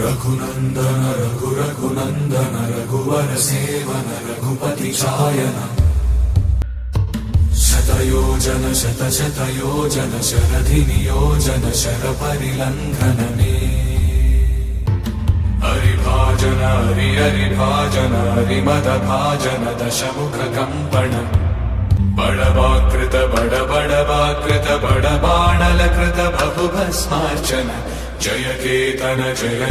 रघुनंदन रघुनंदन रघुवर seven Raghupati चायन शतयोजन शतशतयोजन शरधि नियोजन sir परिलंघन हरिभाजन हरिभाजन हरिमद भाजन दशमुख कंपन बड़बाकृत बड़बाकृत बड़बाणलकृत बहुभस्मार्चन जय केतन जय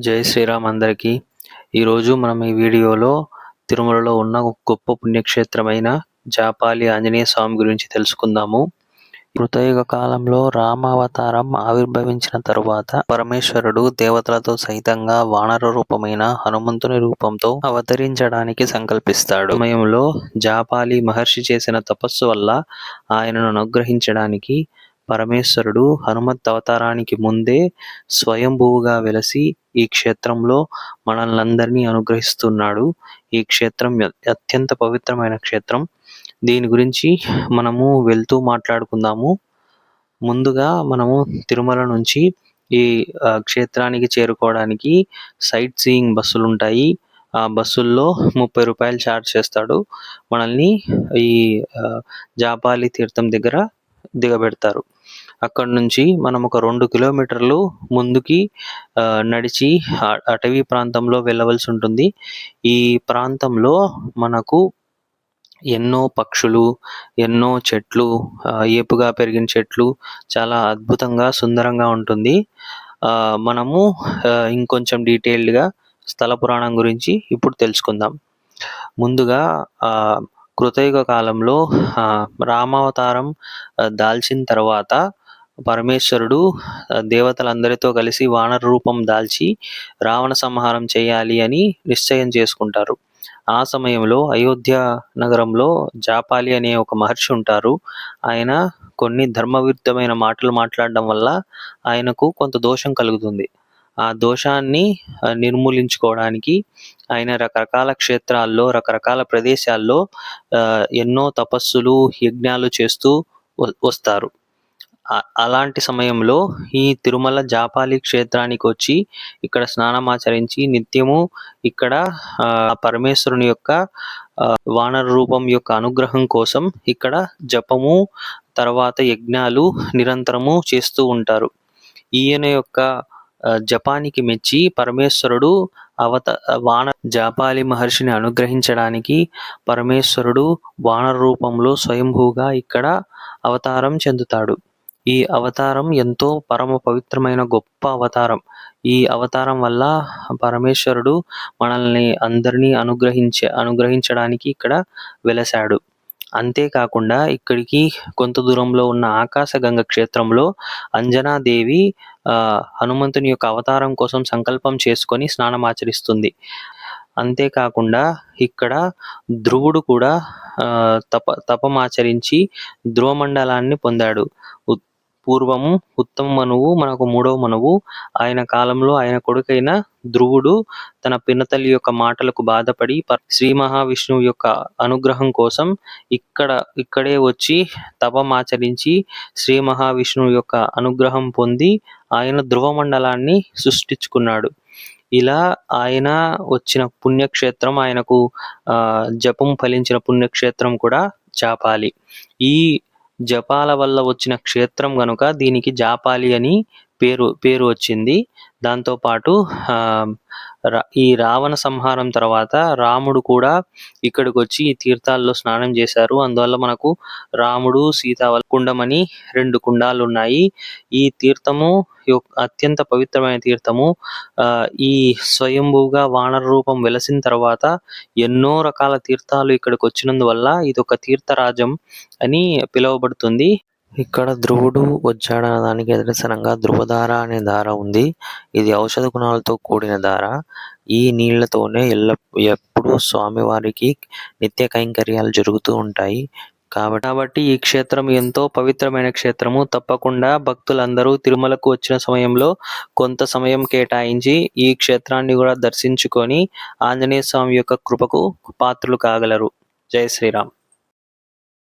జై శ్రీరామ్ అందరికీ. ఈరోజు మనం ఈ వీడియోలో తిరుమలలో ఉన్న గొప్ప పుణ్యక్షేత్రమైన జాపాలి ఆంజనేయ స్వామి గురించి తెలుసుకుందాము. కృతయుగ కాలంలో రామావతారం ఆవిర్భవించిన తరువాత పరమేశ్వరుడు దేవతలతో సహితంగా వానర రూపమైన హనుమంతుని రూపంతో అవతరించడానికి సంకల్పిస్తాడు. సమయంలో జాపాలి మహర్షి చేసిన తపస్సు వల్ల ఆయనను అనుగ్రహించడానికి పరమేశ్వరుడు హనుమత్ అవతారానికి ముందే స్వయంభువుగా వెలసి ఈ క్షేత్రంలో మనల్నందరినీ అనుగ్రహిస్తున్నాడు. ఈ క్షేత్రం అత్యంత పవిత్రమైన క్షేత్రం. దీని గురించి మనము వెళ్తూ మాట్లాడుకుందాము. ముందుగా మనము తిరుమల నుంచి ఈ క్షేత్రానికి చేరుకోవడానికి సైట్ సీయింగ్ బస్సులు ఉంటాయి. ఆ బస్సుల్లో 30 రూపాయలు ఛార్జ్ చేస్తాడు. మనల్ని ఈ జాపాలి తీర్థం దగ్గర దిగబెడతారు. అక్కడ నుంచి మనం ఒక 2 కిలోమీటర్లు ముందుకి నడిచి అటవీ ప్రాంతంలో వెళ్ళవలసి ఉంటుంది. ఈ ప్రాంతంలో మనకు ఎన్నో పక్షులు, ఎన్నో చెట్లు, ఏపుగా పెరిగిన చెట్లు, చాలా అద్భుతంగా సుందరంగా ఉంటుంది. మనము ఇంకొంచెం డీటెయిల్డ్గా స్థల పురాణం గురించి ఇప్పుడు తెలుసుకుందాం. ముందుగా కృతయుగ కాలంలో రామావతారం దాల్చిన తర్వాత పరమేశ్వరుడు దేవతలందరితో కలిసి వానర రూపం దాల్చి రావణ సంహారం చేయాలి అని నిశ్చయం చేసుకుంటారు. ఆ సమయంలో అయోధ్య నగరంలో జాపాలి అనే ఒక మహర్షి ఉంటారు. ఆయన కొన్ని ధర్మవిరుద్ధమైన మాటలు మాట్లాడడం వల్ల ఆయనకు కొంత దోషం కలుగుతుంది. ఆ దోషాన్ని నిర్మూలించుకోవడానికి ఆయన రకరకాల క్షేత్రాల్లో, రకరకాల ప్రదేశాల్లో ఎన్నో తపస్సులు, యజ్ఞాలు చేస్తూ వస్తారు. అలాంటి సమయంలో ఈ తిరుమల జాపాలి క్షేత్రానికి వచ్చి ఇక్కడ స్నానమాచరించి నిత్యము ఇక్కడ పరమేశ్వరుని యొక్క వానర రూపం యొక్క అనుగ్రహం కోసం ఇక్కడ జపము, తర్వాత యజ్ఞాలు నిరంతరము చేస్తూ ఉంటారు. ఈయన యొక్క జపానికి మెచ్చి పరమేశ్వరుడు జాపాలి మహర్షిని అనుగ్రహించడానికి పరమేశ్వరుడు వానర రూపంలో స్వయంభూగా ఇక్కడ అవతారం చెందుతాడు. ఈ అవతారం ఎంతో పరమ పవిత్రమైన గొప్ప అవతారం. ఈ అవతారం వల్ల పరమేశ్వరుడు మనల్ని అందరినీ అనుగ్రహించడానికి ఇక్కడ వెలసాడు. అంతేకాకుండా ఇక్కడికి కొంత దూరంలో ఉన్న ఆకాశగంగ క్షేత్రంలో అంజనాదేవి హనుమంతుని యొక్క అవతారం కోసం సంకల్పం చేసుకొని స్నానమాచరిస్తుంది. అంతేకాకుండా ఇక్కడ ధ్రువుడు కూడా తపమాచరించి ధ్రువమండలాన్ని పొందాడు. పూర్వము ఉత్తమ మనువు మనకు 3వ మనువు. ఆయన కాలంలో ఆయన కొడుకైన ధ్రువుడు తన పినతల్లి యొక్క మాటలకు బాధపడి శ్రీ మహావిష్ణువు యొక్క అనుగ్రహం కోసం ఇక్కడే వచ్చి తపమాచరించి శ్రీ మహావిష్ణువు యొక్క అనుగ్రహం పొంది ఆయన ధ్రువమండలాన్ని సృష్టించుకున్నాడు. ఇలా ఆయన వచ్చిన పుణ్యక్షేత్రం, ఆయనకు జపం ఫలించిన పుణ్యక్షేత్రం కూడా జాపాలి. ఈ జపాల వల్ల వచ్చిన క్షేత్రం గనుక దీనికి జాపాలి అని పేరు వచ్చింది. దాంతోపాటు ఈ రావణ సంహారం తర్వాత రాముడు కూడా ఇక్కడికి వచ్చి ఈ తీర్థాల్లో స్నానం చేశారు. అందువల్ల మనకు రాముడు, సీత కుండమని 2 కుండాలు ఉన్నాయి. ఈ తీర్థము అత్యంత పవిత్రమైన తీర్థము. ఈ స్వయంభూగా వానర రూపం వెలసిన తర్వాత ఎన్నో రకాల తీర్థాలు ఇక్కడికి వచ్చినందువల్ల ఇది ఒక తీర్థరాజం అని పిలువబడుతుంది. ఇక్కడ ధ్రువుడు వచ్చాడన్న దానికి నిదర్శనంగా ధ్రువధార అనే ధార ఉంది. ఇది ఔషధ గుణాలతో కూడిన ధార. ఈ నీళ్లతోనే ఎప్పుడూ స్వామివారికి నిత్య కైంకర్యాలు జరుగుతూ ఉంటాయి. కాబట్టి ఈ క్షేత్రం ఎంతో పవిత్రమైన క్షేత్రము. తప్పకుండా భక్తులందరూ తిరుమలకు వచ్చిన సమయంలో కొంత సమయం కేటాయించి ఈ క్షేత్రాన్ని కూడా దర్శించుకొని ఆంజనేయ స్వామి యొక్క కృపకు పాత్రలు కాగలరు. జై శ్రీరామ్.